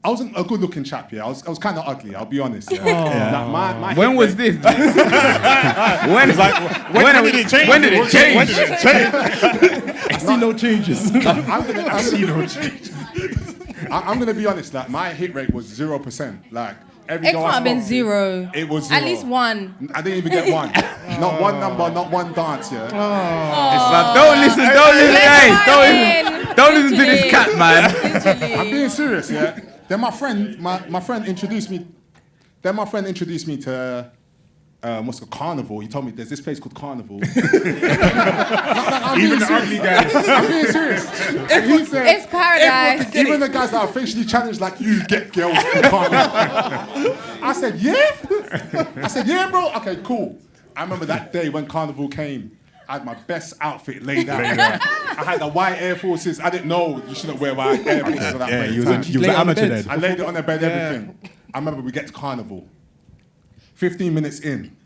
I wasn't a good-looking chap, yeah. I was kind of ugly, I'll be honest. Yeah. Like my when was this? when did it change? When did it change? I see no changes. I'm gonna be honest. Like my hit rate was 0%. Like every It girl can't I have been spoke to, zero. It was 0. At least one. I didn't even get one. Not one number, not one dance. Yeah. Don't listen, don't listen to this cat, man. I'm being serious. Yeah. Then my friend introduced me. To what's it, Carnival. He told me there's this place called Carnival. Even the ugly guys. I'm being serious. He said, It's paradise. even the guys that are facially challenged like you get girls in Carnival. I said, yeah, bro. Okay, cool. I remember that day when Carnival came. I had my best outfit laid out. I had the white Air Forces. I didn't know you shouldn't wear white Air Forces at that point. You was an amateur then. I laid it on the bed, everything. I remember we get to Carnival. 15 minutes in,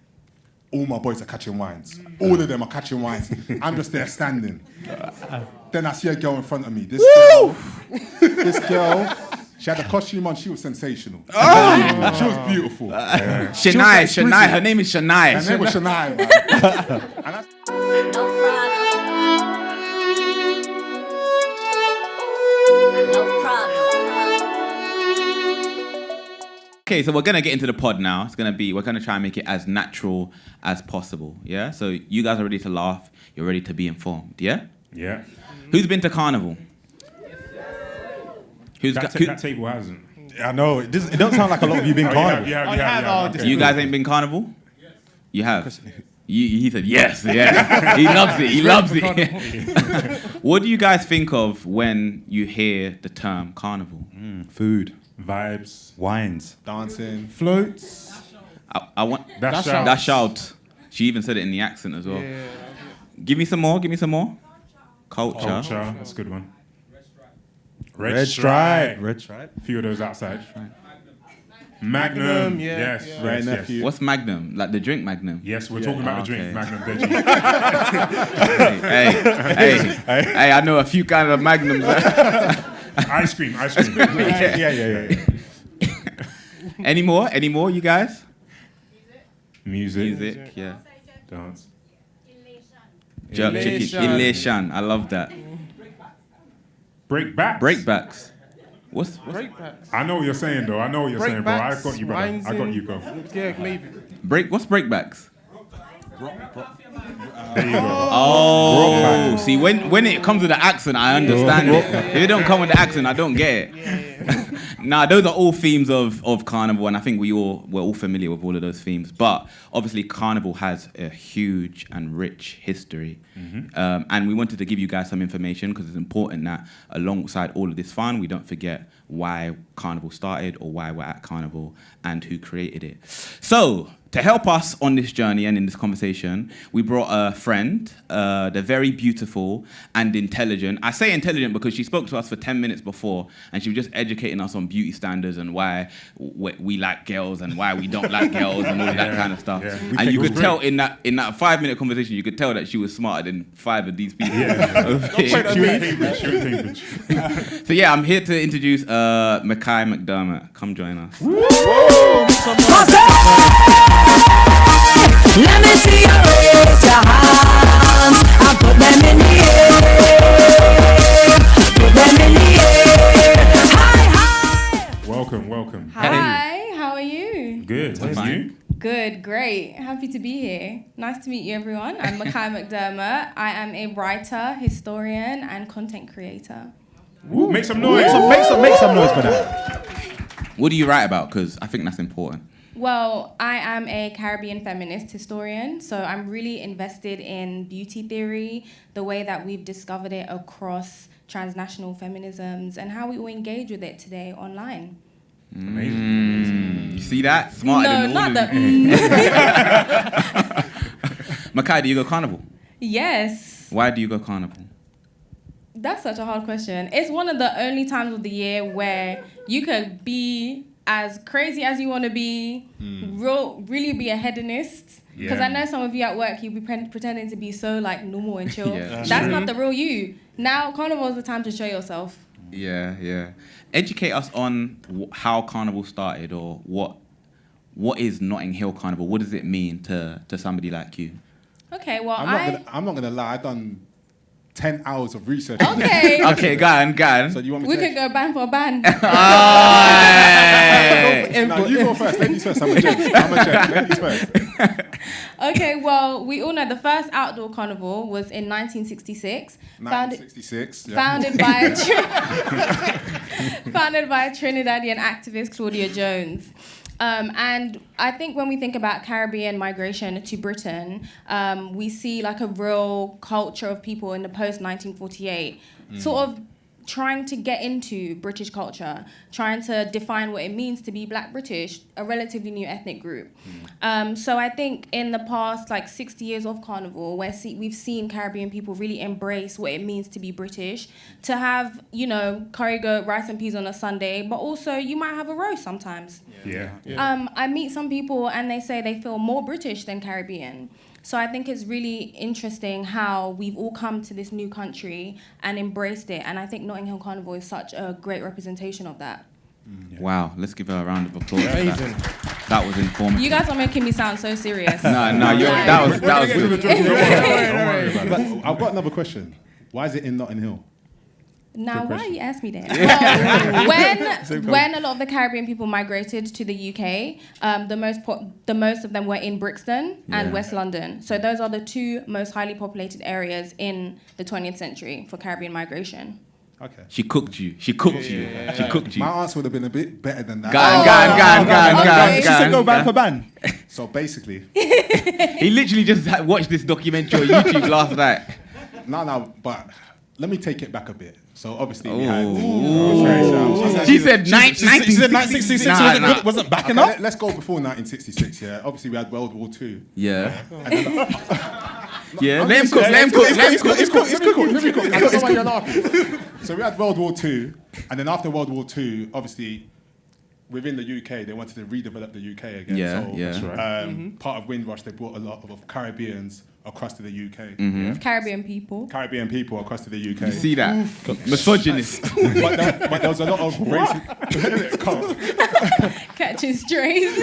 all my boys are catching wines. All of them are catching wines. I'm just there standing. Then I see a girl in front of me. This girl, she had a costume on. She was sensational. She was beautiful. Shania. Her name is Shania. Her name was Shania, man. And I, Okay, so we're gonna get into the pod now. We're gonna try and make it as natural as possible. Yeah. So you guys are ready to laugh. You're ready to be informed. Yeah. Yeah. Who's been to Carnival? That table hasn't. I know. It doesn't sound like a lot of you been Carnival. Yeah. You guys ain't been Carnival? Yes. You have. He said yes. Yeah. He loves it. What do you guys think of when you hear the term Carnival? Food, Vibes. wines, dancing. floats. I want Dash out. She even said it in the accent as well. Yeah. Give me some more. Culture. That's a good one. Red stripe. A few of those outside. Magnum. Yeah. Yes. Yeah. Right, Yes. nephew. What's Magnum? Like the drink Magnum? Yes, we're talking about the drink. okay. Magnum Veggie. Hey, I know a few kind of Magnums. Ice cream. Yeah. Any more, you guys? Music. Yeah. Dance. Jerk chicken. Elation. I love that. Breakbacks. What's Breakbacks. I know what you're saying, though. I know what you're saying, bro. I got you, brother. Wines I got in- you, bro. Yeah, maybe. what's breakbacks? There you go. Oh, see, when it comes with the accent, I understand it. If it don't come with the accent, I don't get it. Nah, those are all themes of Carnival, and I think we're all familiar with all of those themes. But obviously, Carnival has a huge and rich history, and we wanted to give you guys some information because it's important that alongside all of this fun, we don't forget why Carnival started or why we're at Carnival and who created it. So, to help us on this journey and in this conversation, we brought a friend, the very beautiful and intelligent. I say intelligent because she spoke to us for 10 minutes before and she was just educating us on beauty standards and why we like girls and why we don't like girls and all of that kind of stuff. Yeah. And you could tell in that 5-minute conversation, you could tell that she was smarter than 5 of these people. She went Cambridge. So yeah, I'm here to introduce Mikai McDermott. Come join us. Let me see you raise your hands and put them in the air. Put them in the air. Hi. Welcome. Hi, how are you? Good. Fine. Good, great. Happy to be here. Nice to meet you, everyone. I'm Mikai McDermott. I am a writer, historian, and content creator. Woo, make some noise. Make some noise for that. What do you write about? Because I think that's important. Well, I am a Caribbean feminist historian, so I'm really invested in beauty theory, the way that we've discovered it across transnational feminisms, and how we all engage with it today online. Amazing. You see that? Smarter No, than all not of the. Makai, do you go Carnival? Yes. Why do you go Carnival? That's such a hard question. It's one of the only times of the year where you could be as crazy as you want to be, really be a hedonist. Because I know some of you at work, you'll be pretending to be so like normal and chill. Yeah. That's not the real you. Now, Carnival is the time to show yourself. Yeah. Educate us on how Carnival started, or what is Notting Hill Carnival? What does it mean to somebody like you? Okay, well, I'm not gonna lie. I've done 10 hours of research. on this. Okay. Okay, go on. So do you want me We to? could go ban for ban. No, you go first. Ladies first. I'm a gent. Ladies first. Okay, well, we all know the first outdoor carnival was in 1966. 1966. Yeah. Founded by Trinidadian activist Claudia Jones. And I think when we think about Caribbean migration to Britain, we see like a real culture of people in the post-1948 sort of trying to get into British culture, trying to define what it means to be Black British, a relatively new ethnic group. So I think in the past, like 60 years of Carnival, we've seen Caribbean people really embrace what it means to be British, to have, curry goat, rice and peas on a Sunday, but also you might have a roast sometimes. Yeah. I meet some people and they say they feel more British than Caribbean. So I think it's really interesting how we've all come to this new country and embraced it. And I think Notting Hill Carnival is such a great representation of that. Wow, let's give her a round of applause. Amazing. That was informative. You guys are making me sound so serious. No, that was good. Don't worry about it. But I've got another question. Why is it in Notting Hill? Now, Good why question. you ask me that? When a lot of the Caribbean people migrated to the UK, the most of them were in Brixton and West London. So those are the two most highly populated areas in the 20th century for Caribbean migration. Okay. She cooked you. She cooked you. My answer would have been a bit better than that. Gan. She said go ban for ban. So basically, He literally just watched this documentary on YouTube last night. no, but let me take it back a bit. So obviously we had. She said 1966 wasn't back enough. Let's go before 1966. Yeah, obviously we had World War II. Yeah. Yeah, let him cook. So we had World War II, and then after World War II, obviously, within the UK, they wanted to redevelop the UK again. Yeah, so, yeah. That's right. Part of Windrush, they brought a lot of Caribbeans across to the UK. Caribbean people. Caribbean people across to the UK. You see that? Misogynist. but there was a lot of racist. Catching strays.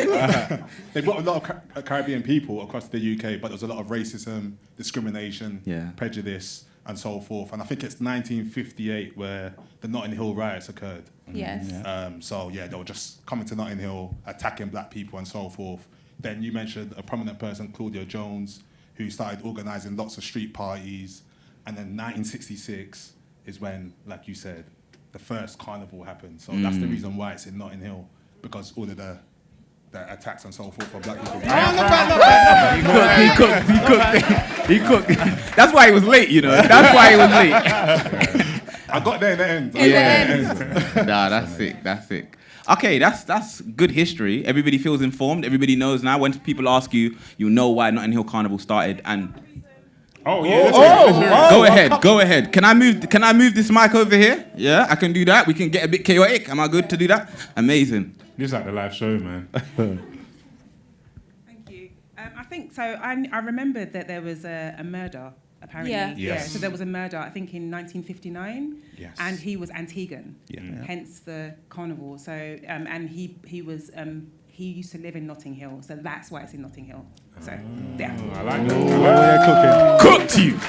They brought a lot of Caribbean people across the UK, but there was a lot of racism, discrimination, prejudice, and so forth. And I think it's 1958 where the Notting Hill riots occurred. Yes. So they were just coming to Notting Hill, attacking black people and so forth. Then you mentioned a prominent person, Claudia Jones, who started organising lots of street parties. And then 1966 is when, like you said, the first carnival happened. So that's the reason why it's in Notting Hill, because all of the attacks and so forth for black people. He cooked. That's why he was late, That's why he was late. I got there in the end. Nah, that's sick. Okay, that's good history. Everybody feels informed. Everybody knows now. When people ask you, you know why Notting Hill Carnival started. And Go ahead. Can I move this mic over here? Yeah, I can do that. We can get a bit chaotic. Am I good to do that? Amazing. This is like the live show, man. Thank you. I think so. I remembered that there was a murder. Apparently, Yeah. So there was a murder, I think, in 1959, Yes. and he was Antiguan, Yeah. hence the carnival. So, and he used to live in Notting Hill, so that's why it's in Notting Hill. So, yeah. I like that. Cooked you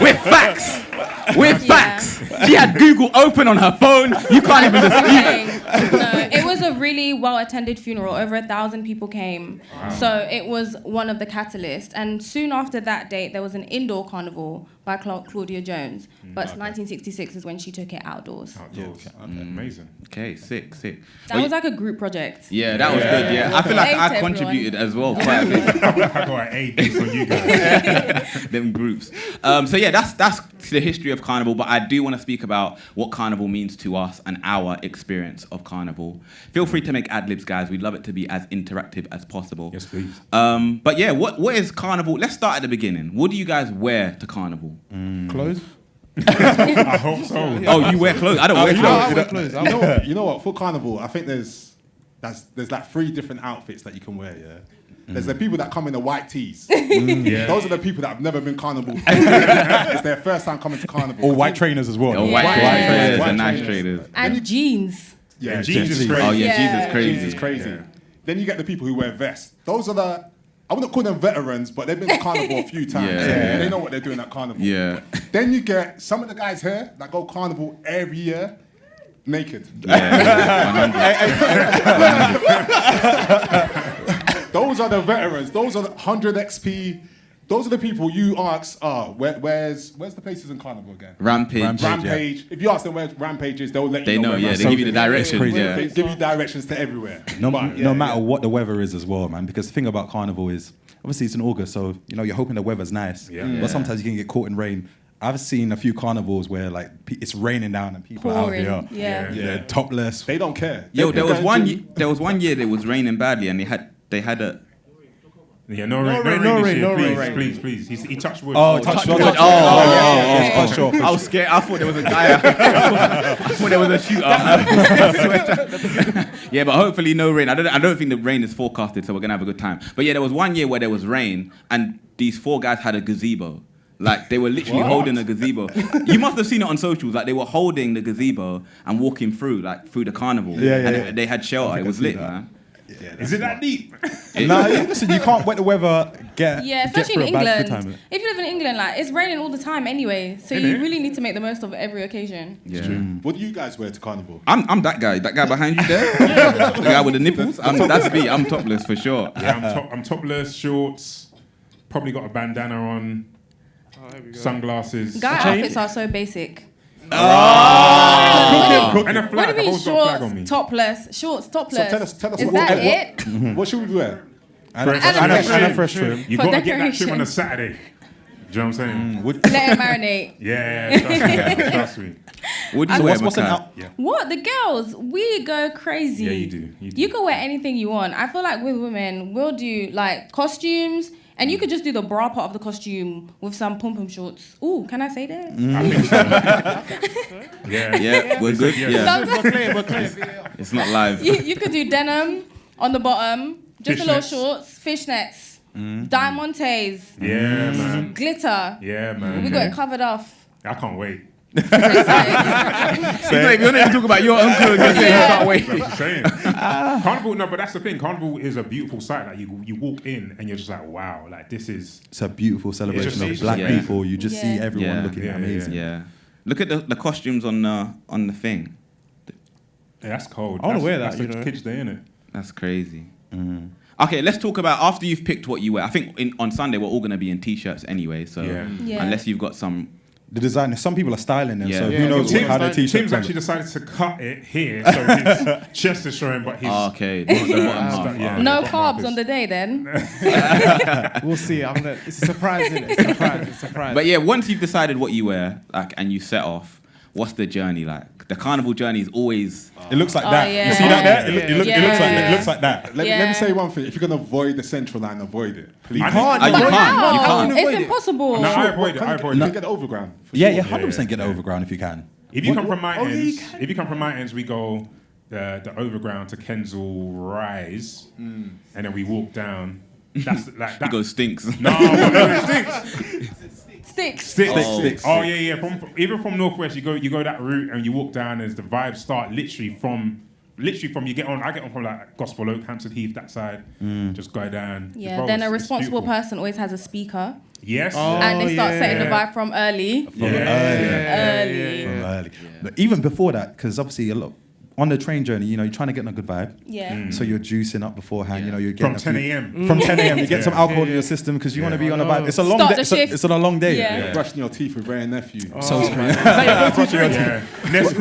with facts. Facts. She had Google open on her phone. You can't even dispute. No, it was a really well-attended funeral. Over 1,000 people came. Wow. So it was one of the catalysts. And soon after that date, there was an indoor carnival by Claudia Jones. But 1966 is when she took it outdoors. Outdoors. Okay. Amazing. Okay, sick. That was like a group project. Yeah, that was good. Yeah, I feel like I Thanks, contributed as well quite a bit. I got an A based on you guys. Them groups. So yeah, that's the history of Carnival. But I do want to speak about what Carnival means to us and our experience of Carnival. Feel free to make ad-libs, guys. We'd love it to be as interactive as possible. Yes, please. But yeah, what is Carnival? Let's start at the beginning. What do you guys wear to Carnival? Clothes? I hope so. Oh, you wear clothes? I don't wear clothes. You know what? For Carnival, I think there's like 3 different outfits that you can wear. Yeah. There's the people that come in the white tees. Yeah. Those are the people that have never been carnival. It's their first time coming to carnival. Or white trainers as well. Oh, white White traders, traders, the white nice traders. traders. And jeans. Yeah, jeans is jeans. crazy. Oh yeah, Yeah. Jesus crazy. Jeans is crazy. Yeah. Then you get the people who wear vests. Those are the, I wouldn't call them veterans, but they've been to carnival a few times. Yeah. They know what they're doing at carnival. Yeah. Then you get some of the guys here that go carnival every year naked. Those are the veterans. Those are the 100 XP. Those are the people you ask, where's the places in carnival again? Rampage. Rampage. If you ask them where Rampage is, they'll let you They know, where yeah. Rampage They give you the is. directions, crazy. yeah. They give you directions to everywhere. No But, matter what the weather is as well, man. Because the thing about carnival is, obviously it's in August, so you're hoping the weather's nice. Yeah. But sometimes you can get caught in rain. I've seen a few carnivals where like it's raining down and people Pouring, are out yeah. here, they're topless. They don't care. Yo, there was one. one year that it was raining badly, and they had a. Yeah, no rain this year, please. He touched wood. Oh, touch wood. Oh, I was scared. I thought there was a guy. I thought there was a shooter. Yeah, but hopefully no rain. I don't think the rain is forecasted, so we're gonna have a good time. But yeah, there was one year where there was rain, and these 4 guys had a gazebo. Like they were literally holding a gazebo. You must have seen it on socials. Like they were holding the gazebo and walking through the carnival. And they had shelter. It was lit, man. Is it that deep? Listen, you can't wet the weather. Yeah, especially in get through a bad good England. time. If you live in England, like it's raining all the time anyway, so you really need to make the most of every occasion. Yeah. What do you guys wear to carnival? I'm that guy behind you there. The guy with the nipples. That's me. I'm topless for sure. Yeah, I'm topless, shorts, probably got a bandana on, sunglasses. Guy outfits are so basic. And a flag. What do you mean I've always got a flag on me. shorts, topless? Shorts, topless. So tell us Is what- that what- it? What should we wear? And a fresh trim. You For got to get that trim decoration. on a Saturday. Do you know what I'm saying? Let it marinate. Yeah, trust me. What do you So wear, what's an Meerkat? out? Yeah. What? The girls, we go crazy. Yeah, you do. You can wear anything you want. I feel like with women, we'll do like costumes, and you could just do the bra part of the costume with some pom-pom shorts. Ooh, can I say that? I think so. Yeah, we're good. Yeah, We're clear. it's not live. You could do denim on the bottom, just a little Fishnets. shorts, fishnets, diamantes, Yeah, man. glitter. Yeah, man. We got it covered off. I can't wait. You don't even talk about your own clothes. You're saying you can't wait. That's what I'm saying. Carnival, no, but that's the thing. Carnival is a beautiful sight. Like you walk in and you're just like, wow, like this is. It's a beautiful celebration just of amazing. black Yeah. people. You just see Yeah. everyone Yeah. looking Yeah, amazing. Yeah, look at the costumes on the thing. Yeah, that's cold. I wanna wear That's that, the you know. kids' day, innit? That's crazy. Okay, let's talk about after you've picked what you wear. I think on Sunday we're all gonna be in t-shirts anyway. So Yeah. Yeah. unless you've got some. The designer, some people are styling them, Yeah. so Yeah, who knows Tim's how their like- t-shirts Tim's look. actually decided to cut it here, so his chest is showing, but his Okay, the bottom half. yeah. No bottom half carbs is- on the day then. We'll see. It's a surprise, isn't it? It's a surprise. But yeah, once you've decided what you wear, like, and you set off, what's the journey like? The carnival journey is always. It looks like Oh, that. yeah. You see that there? Yeah. It looks like it looks like that. Let me Yeah. say one thing. If you're going to avoid the central line, avoid it. Please. I can't. think- Oh, you But can't. how? You can't. It's impossible. No, I avoid it. I You avoid can it. get the overground. for Yeah, sure. yeah, 100% get the overground if you can. If you come from my Oh, yeah, you ends, if you come from my ends, we go the overground to Kensal Rise, and then we walk down. That's like It that. goes stinks. No, it stinks. Sticks. Sticks. Oh yeah. Even from Northwest, you go that route and you walk down. As the vibes start literally from you get on. I get on from like Gospel Oak, Hampstead Heath, that side. Just go down. Yeah, Bro, then a it's responsible beautiful. person always has a speaker. Yes. And they start setting the yeah. vibe from early. From early. Early. From early. But even before that, because obviously a lot on the train journey, you're trying to get in a good vibe. Yeah. So you're juicing up beforehand. You're getting From 10 a.m. From 10 a.m. You get some alcohol in your system because you want to be on a vibe. It's a long Start day. the shift. It's a long day. Yeah. You're brushing your teeth with Ray and Nephew. So it's crazy. Yeah. Next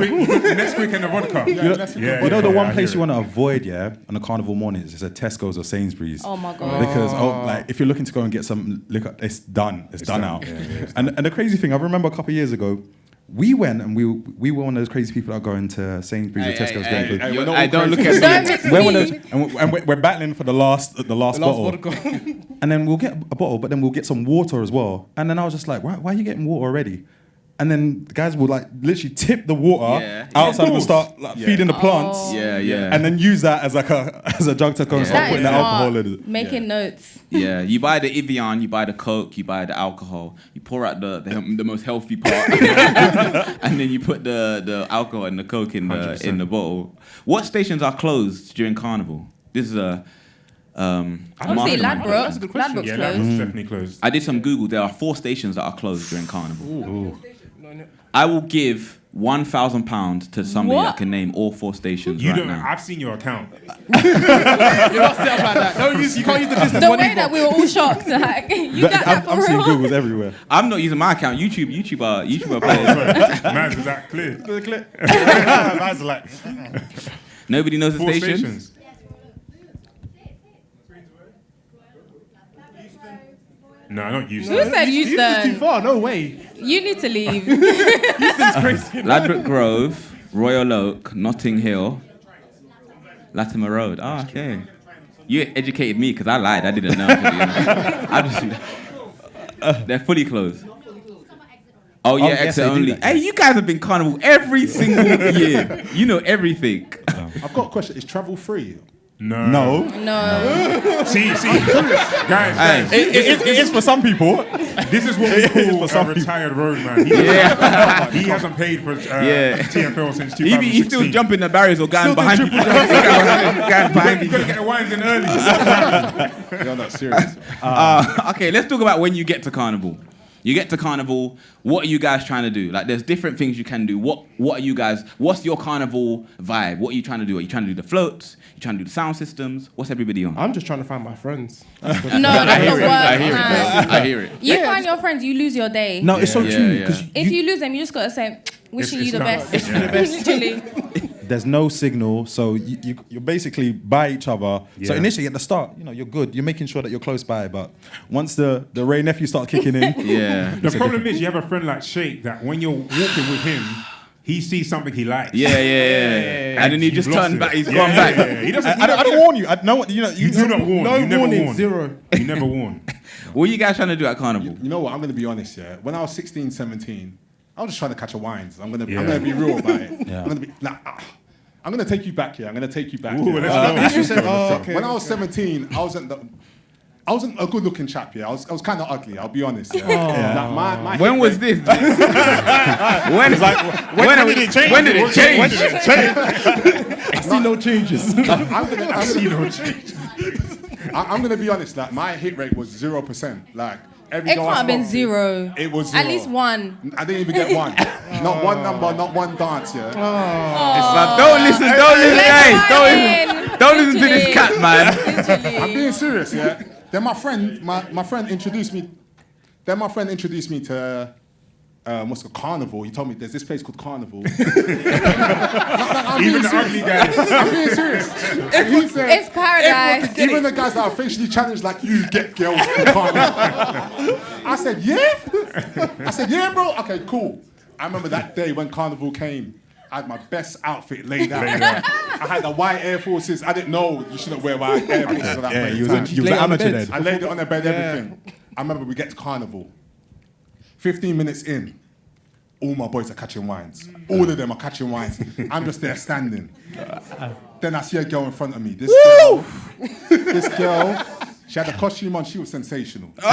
week and the vodka. You know the one place you want to avoid, yeah, on a carnival morning is a Tesco's or Sainsbury's. Oh my God. Because like if you're looking to go and get some liquor, it's done. It's done out. And the crazy thing, I remember a couple of years ago, we went and we were one of those crazy people that are going to Sainsbury's or Tesco's. going for- we're not I all don't look crazy. at Don't mix We're one of me. those, and we're battling for the last bottle. And then we'll get a bottle, but then we'll get some water as well. And then I was just like, why are you getting water already? and then the guys will like literally tip the water Yeah. outside and Of start like, feeding the plants. Yeah. And then use that as like as a jug to go and start That putting is the alcohol smart. in it. Making notes. Yeah, you buy the Evian, you buy the Coke, you buy the alcohol, you pour out the most healthy part, and then you put the alcohol and the Coke in the bottle. What stations are closed during Carnival? This is a Obviously, mastermind. Ladbroke. Ladbroke's Yeah, closed. that's definitely closed. I did some Google. There are 4 stations that are closed during Carnival. I will give £1,000 to somebody What? that can name all 4 stations You right don't. now. I've seen your account. You're not set up like that. You can't use the business The one way either. that we were all shocked, like, you got that I'm for seeing real? Googles everywhere. I'm not using my account. YouTuber players. Man's is that clear? Man's like, Nobody knows the 4 stations. stations. No, not Houston. Who said Houston's too Houston? far. No way. You need to leave. Houston's crazy. Ladbroke Grove, Royal Oak, Notting Hill, Latimer Road. Oh, okay. You educated me because I lied. I didn't know. They're fully closed. Oh yeah, yes, exit they do only. that, Hey, you guys have been Carnival every single year. You know everything. I've got a question. Is travel free? No. No. See, guys. It is for some people. This is what we call For some a people. retired road man. He hasn't paid for TFL since 2016. He's still jumping the barriers or going behind people. Going behind You people. gotta get the wines in early. You're not serious. Okay, let's talk about when you get to Carnival. You get to Carnival, what are you guys trying to do? Like, there's different things you can do. What are you guys, what's your Carnival vibe? What are you trying to do? Are you trying to do the floats? You trying to do the sound systems? What's everybody on? I'm just trying to find my friends. No, that's the worst. I hear it. You find your friends, you lose your day. No, it's so Yeah, true. yeah. 'Cause If you lose them, you just gotta say, wishing It's you the not- best. it's the best. Literally. there's no signal, so you're basically by each other. So Yeah. initially at the start, you're good. You're making sure that you're close by, but once the Ray nephew start kicking in, Yeah. The problem is you have a friend like Sheikh that when you're walking with him, he sees something he likes. Yeah. And then he You've just lost turned it. back. He's Yeah, gone back. yeah. He doesn't. I don't warn you. I know what You do not warn. No you never warning, warn. 0. You never warn. What are you guys trying to do at Carnival? You know what? I'm going to be honest, yeah. When I was 16, 17, I was just trying to catch a wines. I'm going Yeah. to be real about it. Yeah. I'm going to be I'm going to take you back here. I'm going to take you back. Ooh, here. let's go. When I was 17, I wasn't a good-looking chap. Yeah, I was kind of ugly. I'll be honest. Yeah. Like, my When hip was rate- this? When did it change? When did it change? I see no changes. I'm gonna be honest. Like, my hit rate was 0%. Like, every It girl I can't have been spoke to, 0. It was 0. At least 1. I didn't even get one. Not one number, not one dance. Yeah. Don't listen. Hey, don't listen to this cat, man. I'm being serious, yeah. Then my friend introduced me. Then my friend introduced me to what's it called, Carnival. He told me there's this place called Carnival. Even the ugly guys. I'm being serious. And he said, It's paradise. even the guys that are facially challenged like you get girls in Carnival. I said, yeah? I said, yeah, bro? Okay, cool. I remember that day when Carnival came. I had my best outfit laid out. I had the white Air Forces. I didn't know you shouldn't wear white Air Forces at that point in time. you was an amateur then. I laid it on the bed, everything. I remember we get to Carnival. 15 minutes in, all my boys are catching wines. All of them are catching wines. I'm just there standing. Then I see a girl in front of me. This girl, she had a costume on. She was sensational. She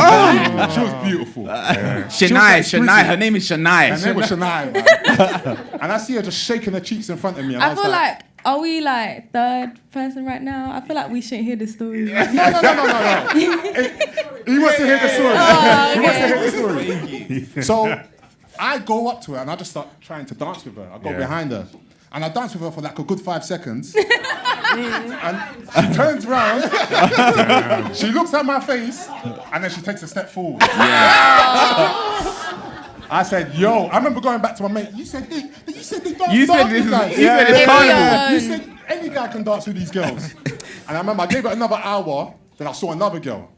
was beautiful. Shania. Her name is Shania. Her name was Shania, man. And I see her just shaking her cheeks in front of me. And I was feel like, are we like third person right now? I feel like we shouldn't hear the story. No. He wants to hear the story. He wants to hear the story. So I go up to her and I just start trying to dance with her. I go behind her. And I dance with her for like a good 5 seconds. And she turns around, she looks at my face, and then she takes a step forward. I said, yo, I remember going back to my mate. You said they don't You said dance this with is- guys. you said it's Carnival. You said any guy can dance with these girls. And I remember I gave it another hour, then I saw another girl.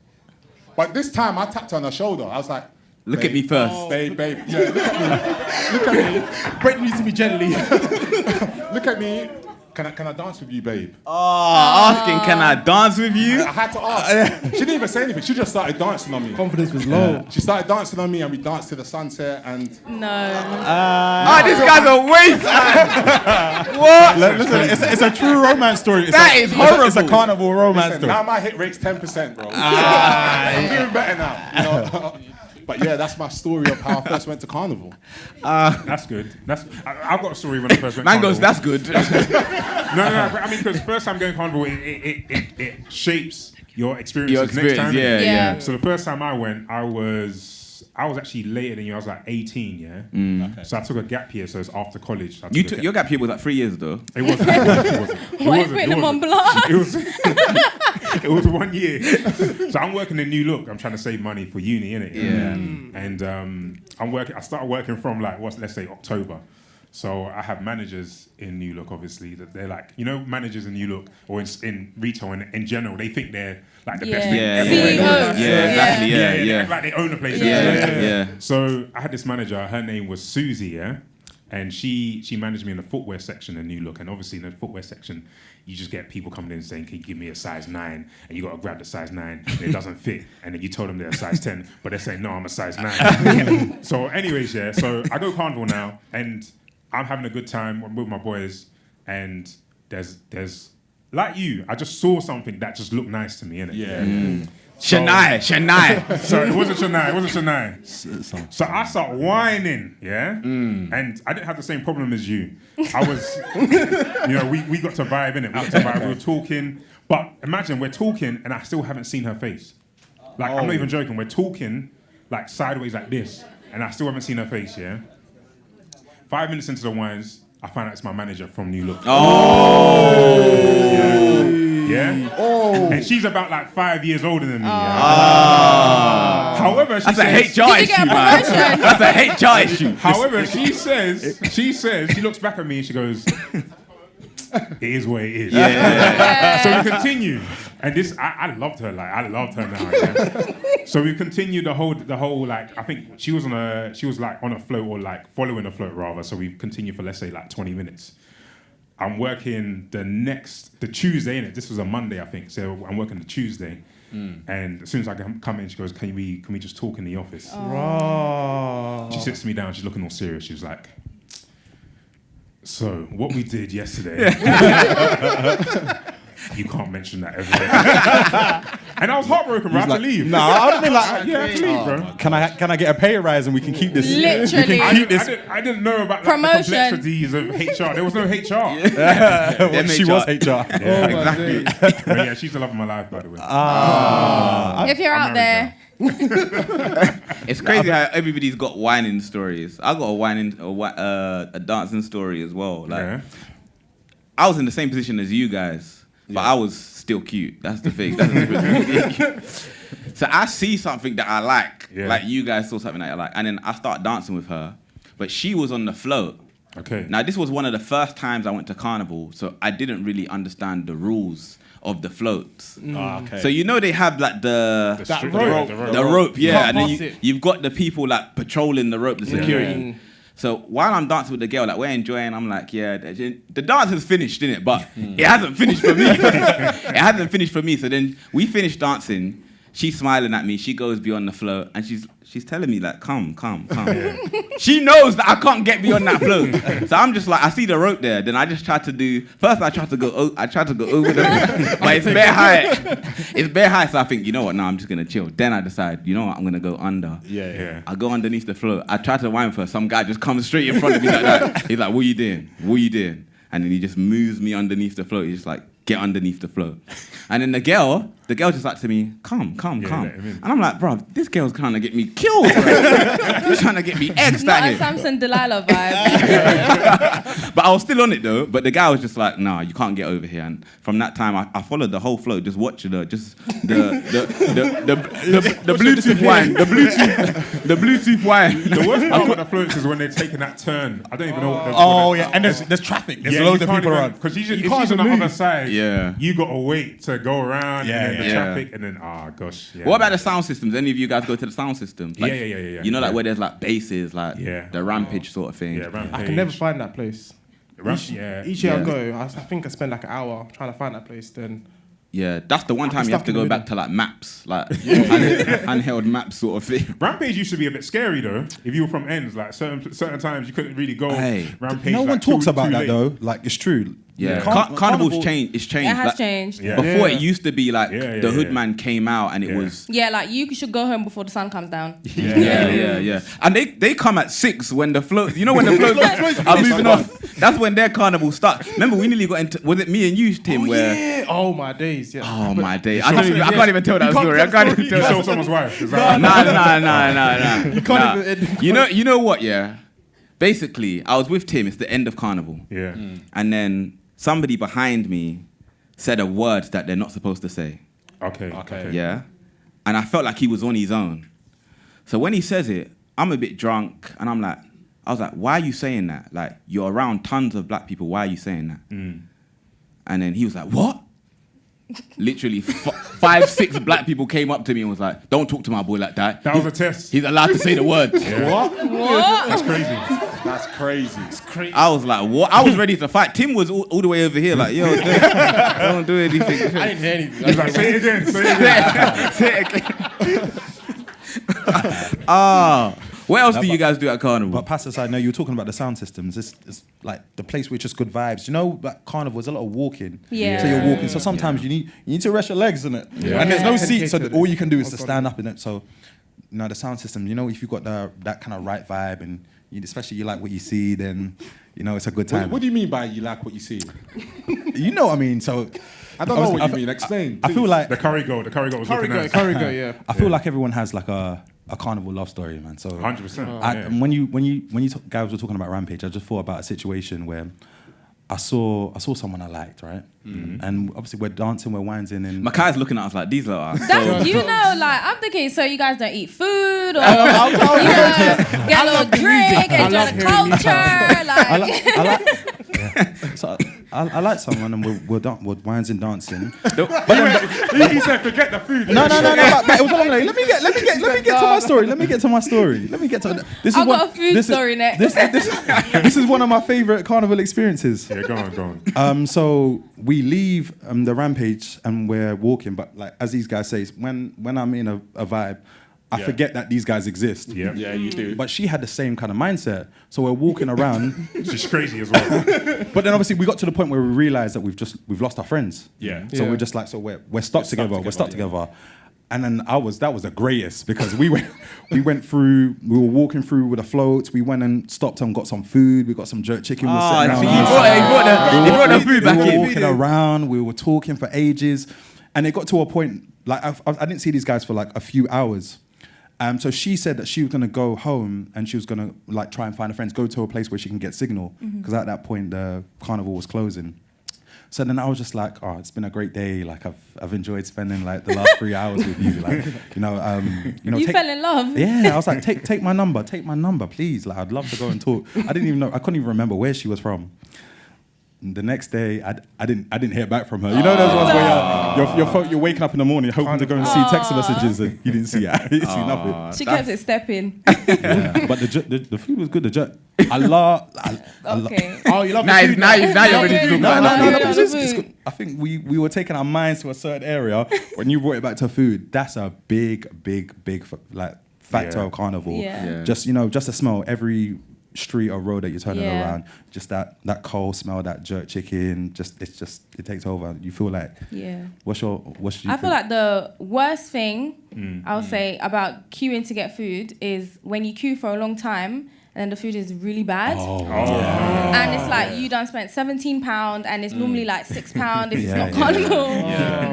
But this time I tapped her on her shoulder. I was like, Look at me first. babe, yeah, look at me. Brett needs to be gently. Look at me. Can I dance with you, babe? Asking, can I dance with you? I had to ask. She didn't even say anything. She just started dancing on me. Confidence was low. She started dancing on me, and we danced to the sunset. And No. This guy's a waste. What? Listen, it's a true romance story. That is horrible. It's a carnival romance story. now my hit rate's 10%, bro. I'm doing better now. You know? But yeah, that's my story of how I first went to carnival. That's good. I've got a story when I first went. Man carnival. goes, that's good. No. I mean, because first time going carnival, it shapes your experiences next time. Yeah. So the first time I went, I was actually later than you. I was like 18, yeah. Okay. So I took a gap year, so it's after college. So Your gap year was like 3 years though. It wasn't. What is written on block? It was 1 year. So I'm working in New Look. I'm trying to save money for uni, innit? Yeah. And I started working from let's say October. So I have managers in New Look, obviously, that they're like, managers in New Look or in retail in general, they think they're like the best thing ever. CEOs. Exactly. Yeah. Like they own the place. Yeah. So I had this manager, her name was Susie, yeah? And she managed me in the footwear section in New Look. And obviously in the footwear section, you just get people coming in saying, can you give me a size 9? And you got to grab the size 9 and it doesn't fit. And then you told them they're a size 10, but they're saying, no, I'm a size 9. So anyways, so I go carnival now and I'm having a good time with my boys. And there's like you, I just saw something that just looked nice to me, innit? Yeah. Shania. So it wasn't Shania. So I start whining, yeah? And I didn't have the same problem as you. I was, we got to vibe, innit? We were talking. But imagine we're talking and I still haven't seen her face. Like, I'm not even joking. We're talking like sideways like this and I still haven't seen her face, yeah? 5 minutes into the wines, I find out it's my manager from New Look. Yeah. Oh. And she's about like 5 years older than me. Yeah? However, that's a HR issue, man. That's a HR issue. However, she says, she looks back at me and she goes, it is what it is. Yeah. So we continue. And this, I loved her. Like, I loved her now. Yeah? So we continued the whole like, I think she was on a float or like following a float rather. So we continued for, let's say, like 20 minutes. I'm working the Tuesday, innit? This was a Monday, I think. So I'm working the Tuesday. And as soon as I come in, she goes, can we just talk in the office? She sits me down, she's looking all serious. She was like, so what we did yesterday, you can't mention that ever again. And I was heartbroken, bro. I have to leave. No, I would have been like, I have to leave, bro. Can I get a pay rise and we can keep this? Literally. I didn't know about the complexities of HR. There was no HR. Well, she was HR. Yeah, exactly. But yeah, she's the love of my life, by the way. If you're out there. It's crazy how everybody's got whining stories. I got a dancing story as well. Like, I was in the same position as you guys, but I was still cute. That's the thing. That's the difference. So I see something that I like you guys saw something that I like, and then I start dancing with her, but she was on the float. Okay. Now this was one of the first times I went to carnival, so I didn't really understand the rules of the floats. Okay. So they have like the rope, Yeah, and then you've got the people like patrolling the rope, the security. So while I'm dancing with the girl, like we're enjoying, I'm like, the dance is finished, innit? But it hasn't finished for me. It hasn't finished for me. So then we finish dancing. She's smiling at me. She goes beyond the float, and she's telling me like, come. She knows that I can't get beyond that float. So I'm just like, I see the rope there. Then I just tried to I tried to go over the, but it's bare high. It's bare high. So I think, you know what? Now I'm just gonna chill. Then I decide, you know what? I'm gonna go under. Yeah. I go underneath the float. I try to whine for her. Some guy just comes straight in front of me like that. He's like, what you doing? And then he just moves me underneath the float. He's just like, get underneath the float. And then the girl just like to me, come. And I'm like, bro, this girl's trying to get me killed, bro. She's trying to get me X'd Not out a here. Samson Delilah vibe. But I was still on it though. But the guy was just like, nah, you can't get over here. And from that time, I followed the whole float, just watching her, just the Bluetooth wine, the Bluetooth wine. The worst part about the floats is when they're taking that turn. I don't even know what they're and there's traffic. There's loads of people around. Because if she's on the other side, Yeah. you got to wait to go around and then the traffic and then, gosh. Yeah. What about the sound systems? Any of you guys go to the sound system? Like, yeah. You know, like where there's like basses, like Yeah. the Rampage sort of thing. Yeah, Rampage. I can never find that place. Each year I go, I think I spend like an hour trying to find that place. Then Yeah, that's the one time you have to go back to like maps, like handheld maps sort of thing. Rampage used to be a bit scary though. If you were from ends, like certain times you couldn't really go Rampage. No like, one talks about too that late. though. Like it's true. Yeah, Carnival's Carnival's changed. It's changed. It has Like, changed. Yeah. Before it used to be like the hoodman came out and it was. Yeah, like you should go home before the sun comes down. Yeah. And they come at 6 when the float. You know when the floats are moving off. That's when their carnival starts. Remember, we nearly got into. Was it me and you, Tim? Oh my days. Yeah. Oh my days. I can't even tell that story. I can't even tell. You that saw someone's wife. Is that Nah. You can't even. You know what? Yeah. Basically, I was with Tim. It's the end of Carnival. Yeah. And then somebody behind me said a word that they're not supposed to say. Okay. Yeah. And I felt like he was on his own. So when he says it, I'm a bit drunk, and I was like, why are you saying that? Like, you're around tons of black people. Why are you saying that? And then he was like, what? Literally 5, 6 black people came up to me and was like, don't talk to my boy like that. That was a test. He's allowed to say the words. Yeah. What? That's crazy. That's crazy. I was like, what? I was ready to fight. Tim was all the way over here like, yo, don't do anything. I didn't hear anything. He's like, say it again. Say it again. What else do you guys do at Carnival? But past aside, no, you were talking about the sound systems. It's like the place where it's just good vibes. You know, like Carnival, there's a lot of walking. Yeah. So you're walking. So sometimes you need to rest your legs in it. Yeah. And there's no seats, so all you can do is to stand up in it. So, you know, the sound system. You know, if you've got that kind of right vibe, and especially you like what you see, then you know it's a good time. What do you mean by you like what you see? You know what I mean? So I don't know what you mean. Explain. I feel like The curry goat was looking nice. Curry go, yeah. I feel like everyone has like a Carnival love story, man. So 100%. And when you guys were talking about Rampage, I just thought about a situation where I saw someone I liked, right? And obviously we're dancing, we're winding, and Makai's looking at us like, these lot are That's, you know, like, I'm thinking, so you guys don't eat food, or get a little drink, enjoy the culture, like. So I like someone, and we're wines and dancing. He said, forget the food. No. But it was a long day. Let me get to my story. Let me get to this. I've got a food story next. This is one of my favorite Carnival experiences. Yeah, go on. So we leave the Rampage and we're walking, but like as these guys say, when I'm in a vibe, I forget that these guys exist. Yeah, you do. But she had the same kind of mindset. So we're walking around. She's crazy as well. But then obviously we got to the point where we realized that we've lost our friends. Yeah. So we're just like, so we're stuck together. We're stuck together. And then that was the greatest because we were walking through with the floats. We went and stopped and got some food. We got some jerk chicken. We were sitting around. You brought the food back in. We were walking around. We were talking for ages. And it got to a point, like I didn't see these guys for like a few hours. So she said that she was going to go home and she was going to like try and find her friends, go to a place where she can get signal. Because at that point, the carnival was closing. So then I was just like, oh, it's been a great day. Like I've enjoyed spending like the last 3 hours with you. Like, You fell in love. Yeah, I was like, take my number, please. Like I'd love to go and talk. I couldn't even remember where she was from. The next day, I didn't hear back from her. You know those ones where you're waking up in the morning hoping to go and see text messages and you didn't see it. You didn't see nothing. She kept it stepping. Yeah. But the food was good. The jerk. Okay. Oh, you love Now the food. you're ready to talk about No, that. it's good. I think we were taking our minds to a certain area. When you brought it back to food, that's a big like factor of Carnival. Yeah. Just the smell every street or road that you're turning around, just that coal smell, that jerk chicken, it takes over. You feel like what's your I feel like the worst thing I would say about queuing to get food is when you queue for a long time and then the food is really bad. And it's like you done spent £17 and it's normally like £6 if it's not Carnival.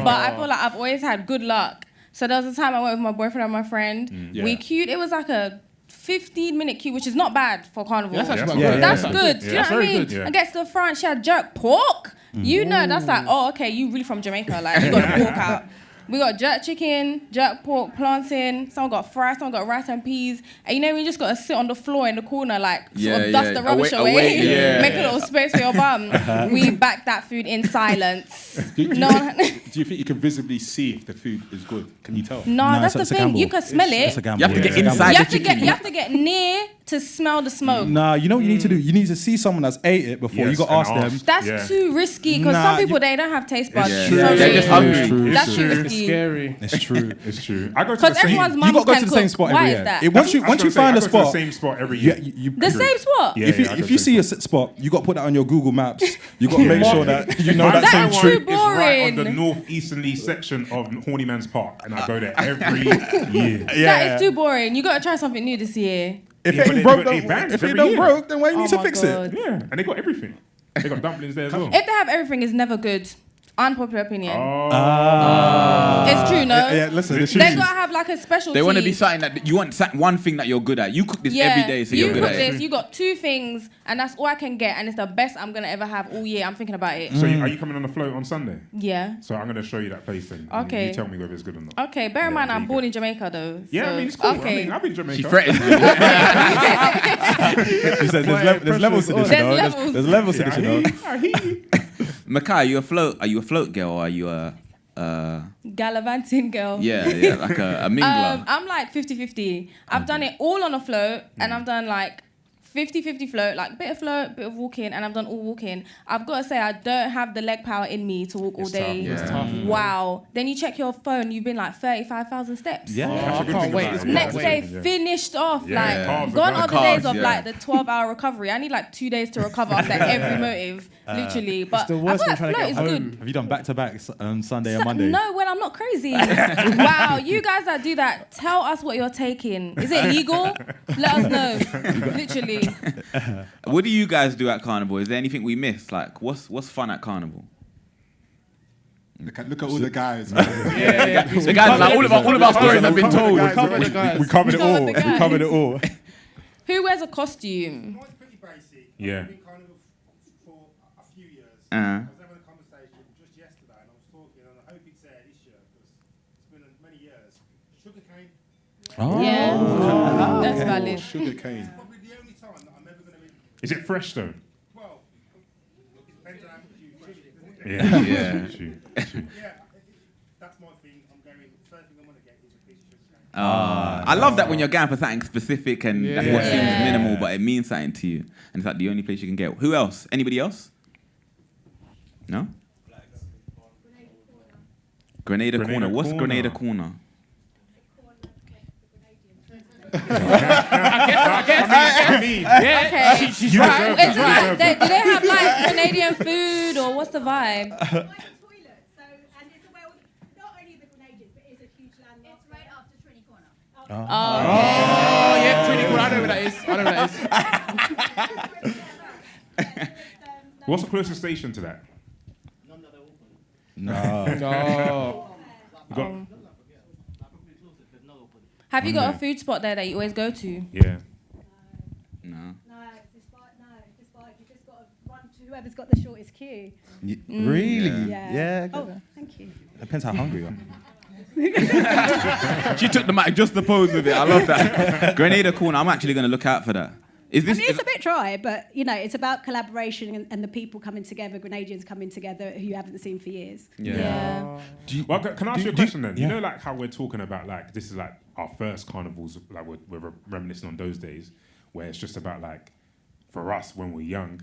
But I feel like I've always had good luck. So there was a time I went with my boyfriend and my friend. We queued, it was like a 15-minute queue, which is not bad for Carnival. That's actually good. That's Yeah. good. Do you know what I mean? Good, yeah. And gets to the front, she had jerk pork. You know, that's like, oh, okay, you really from Jamaica. Like, you got the pork out. We got jerk chicken, jerk pork, plantain. Someone got fries, someone got rice and peas. And you know, we just got to sit on the floor in the corner, like, sort of dust the rubbish away. Make a little space for your bum. We backed that food in silence. No one... Do you think you can visibly see if the food is good? Can you tell? No, that's the it's a thing. gamble. You can smell It's it. a gamble. You have to get It's a gamble. inside You the have to chicken. get. You have to get near to smell the smoke. Nah, you know what you need to do? You need to see someone that's ate it before. Yes, you got to and ask them. ask. That's Yeah. too risky because Nah, some people you- they don't have taste buds. It's true. Sorry. They're just hungry. It's true. That's It's too true. It's risky. scary. It's true. It's true. I go to the Because same. everyone's You mums got to go can to the same cook. spot Why every is year. that? It- Once you I was find a gonna say, I go to spot, the same spot every yeah, year. The same spot. Yeah, if I go you to see the a spot, you got to put that on your Google Maps. You got to make sure that you know My that same That's one too street. is right on the boring. northeasterly section of Horny Man's Park, and I go there every year. That is too boring. You got to try something new this year. If Yeah, it but ain't it- broke, but it don't- bans if it every don't year. broke, then why you Oh need to my fix God. it? Yeah, and they got everything. They got dumplings there as well. If they have everything, it's never good. Unpopular opinion. Oh. It's true, no? Yeah, listen, the They cheese. gotta have like a specialty. They want to be something that you want one thing that you're good at. You cook this every day, so you you're good cook at this. it. You got two things, and that's all I can get, and it's the best I'm gonna ever have all year. I'm thinking about it. So are you coming on the float on Sunday? Yeah. So I'm going to show you that place then. and Okay. You tell me whether it's good or not. Okay. Bear in Yeah, mind, there I'm you born go. in Jamaica, though. Yeah, so, I mean, it's cool. Okay. I've been Jamaica. She threatens you. He said there's levels to this, you There's know. levels. There's levels to this, you know. I hear you. Makai, are you a float girl or are you a Gallivanting girl. yeah, like a mingler? I'm like 50-50. I've done it all on a float, and I've done like 50-50 float, like bit of float, bit of walking, and I've done all walking. I've got to say, I don't have the leg power in me to walk all It's day. tough, it's tough. Wow. Then you check your phone, you've been like 35,000 steps. Yeah. That's a good can't thing wait. about it. Next Yeah. day, Yeah. finished off. Yeah, Like, carbs gone are are the carbs, days of yeah. like the 12-hour recovery. I need like 2 days to recover after every motive, literally. But the I worst feel like when trying to float get is home. good. Have you done back-to-back Sunday and Monday? No, well, I'm not crazy. Wow, you guys that do that, tell us what you're taking. Is it legal? Let us know. Literally. What do you guys do at Carnival? Is there anything we missed? Like, what's fun at Carnival? Look at all the guys. The guys are like, all of our stories have been told. We covered it all. We covered covered it all. Who wears a costume? Mine's pretty basic. Yeah. I've been kind of for a few years. Uh-huh. I was having a conversation just yesterday, and I was talking, and I hope it's there this year because it's been many years. Sugarcane. Yeah, that's valid. Sugar cane. Probably the only time that I'm ever going to be. Is it fresh though? Well, look, it depends on how much you fresh it, doesn't it? Yeah. True. Yeah, that's my thing. I'm going. First thing I'm going to get is a piece of sugarcane. I love that when you're going for something specific and that's what seems Yeah. minimal, but it means something to you. And it's like the only place you can get. Who else? Anybody else? No? Grenada Corner. What's Corner. Grenada Corner? I mean, Okay. She's you right. deserve Is it. it like, do they have like Canadian food or what's the vibe? By the toilet, so and it's a well, not only the Grenadians, but it's a huge landmark. It's right after Trinity Corner. Oh, yeah, Trinity Corner. I know where that is. What's the closest station to that? No. No. You got, Have you got a food spot there that you always go to? yeah. No. Despite you just got to run to whoever's got the shortest queue. Really? Yeah. Yeah. Oh, thank you. Depends how hungry you are. She took the mic just to pose with it. I love that. Grenada Corner. I'm actually going to look out for that. Is I this? mean, it's a bit dry, but you know, it's about collaboration and the people coming together, Grenadians coming together who you haven't seen for years. Yeah. Well, can I ask you a question then? yeah. You know, like how we're talking about, like, this is like our first carnivals, like we're reminiscing on those days where it's just about, like, for us when we're young,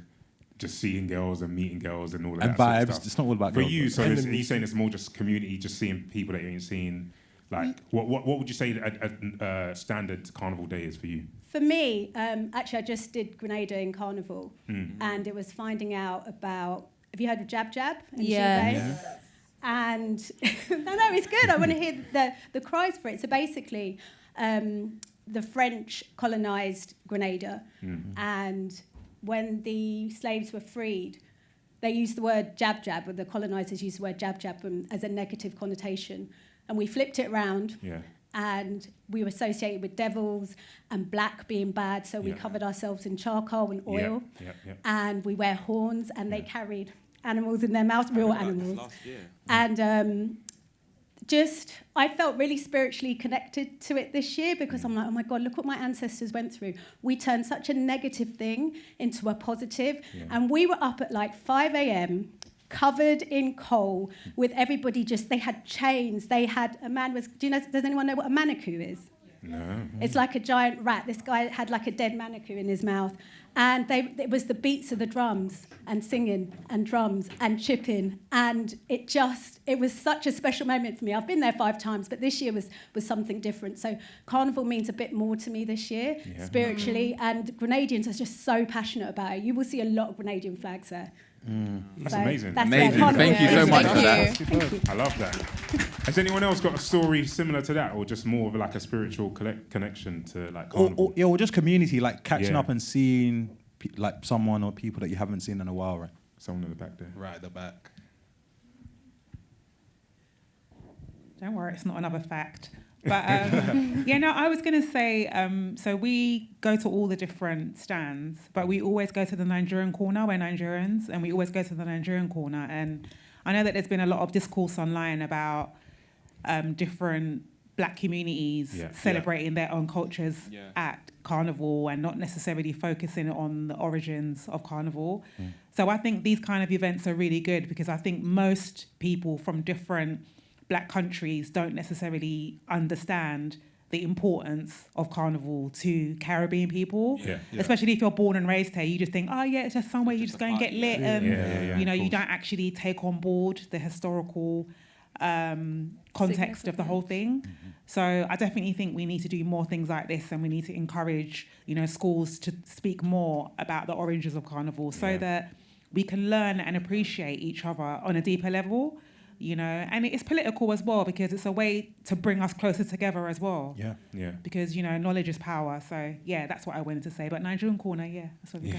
just seeing girls and meeting girls and all of And that sort of vibes. stuff. It's not all about For girls, you, but- so are you saying it's more just community, just seeing people that you ain't seen? Like, what would you say a standard carnival day is for you? For me, actually, I just did Grenada in Carnival, and it was finding out about. Have you heard of Jab Jab? And Yeah. Gilles? And no, it's good. I want to hear the cries for it. So basically, the French colonised Grenada, and when the slaves were freed, they used the word jab jab, or the colonisers used the word jab jab as a negative connotation, and we flipped it round. Yeah. And we were associated with devils and black being bad, so we Yeah. covered ourselves in charcoal and oil. Yeah. And we wear horns, and they carried animals in their mouths, real animals. And I felt really spiritually connected to it this year because I'm like, oh my God, look what my ancestors went through. We turned such a negative thing into a positive. Yeah. And we were up at like 5 a.m. covered in coal, with everybody just, they had chains, they had, a man was, does anyone know what a manacoo is? No. It's like a giant rat. This guy had like a dead manacoo in his mouth. And it was the beats of the drums and singing and drums and chipping. And it was such a special moment for me. I've been there 5 times, but this year was something different. So Carnival means a bit more to me this year, spiritually. And Grenadians are just so passionate about it. You will see a lot of Grenadian flags there. That's amazing. That's Amazing. Thank you so much for that. I love that. Has anyone else got a story similar to that, or just more of like a spiritual connection to like Carnival? Or just community, like catching up and seeing like someone or people that you haven't seen in a while, right? Someone in the back there. Right at the back. Don't worry, it's not another fact. But I was going to say, so we go to all the different stands, but we always go to the Nigerian corner. We're Nigerians, and we always go to the Nigerian corner. And I know that there's been a lot of discourse online about different black communities celebrating their own cultures at Carnival and not necessarily focusing on the origins of Carnival. So I think these kind of events are really good because I think most people from different black countries don't necessarily understand the importance of Carnival to Caribbean people, especially if you're born and raised here. You just think, oh yeah, it's just somewhere you just go and get lit, and you don't actually take on board the historical context of the whole thing. So I definitely think we need to do more things like this, and we need to encourage schools to speak more about the origins of Carnival so that we can learn and appreciate each other on a deeper level. And it's political as well because it's a way to bring us closer together as well. Yeah. Because, knowledge is power. So, that's what I wanted to say. But Nigerian corner, that's where we go.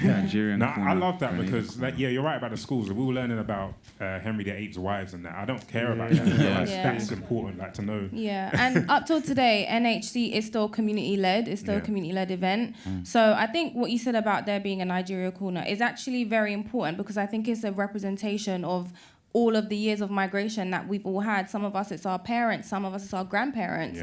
Nigerian corner. I love that because, you're right about the schools. We were learning about Henry VIII's wives and that. I don't care about that. That's important, to know. Yeah, and up till today, NHC is still community-led. It's still a community-led event. So I think what you said about there being a Nigeria corner is actually very important because I think it's a representation of all of the years of migration that we've all had. Some of us, it's our parents. Some of us, it's our grandparents.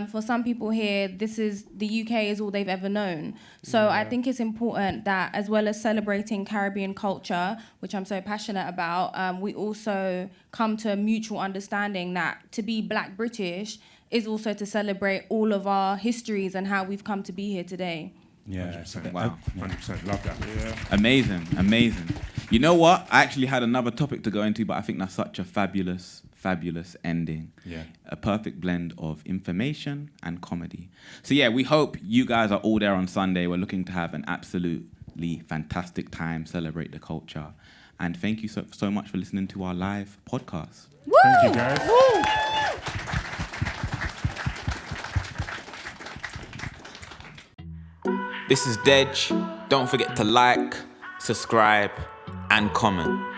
For some people here, the UK is all they've ever known. So I think it's important that as well as celebrating Caribbean culture, which I'm so passionate about, we also come to a mutual understanding that to be Black British is also to celebrate all of our histories and how we've come to be here today. 100%. Wow. 100%. Love that. Amazing. You know what? I actually had another topic to go into, but I think that's such a fabulous ending. A perfect blend of information and comedy. So we hope you guys are all there on Sunday. We're looking to have an absolutely fantastic time, celebrate the culture. And thank you so much for listening to our live podcast. Woo! Thank you, guys. Woo! This is Dej. Don't forget to like, subscribe, and comment.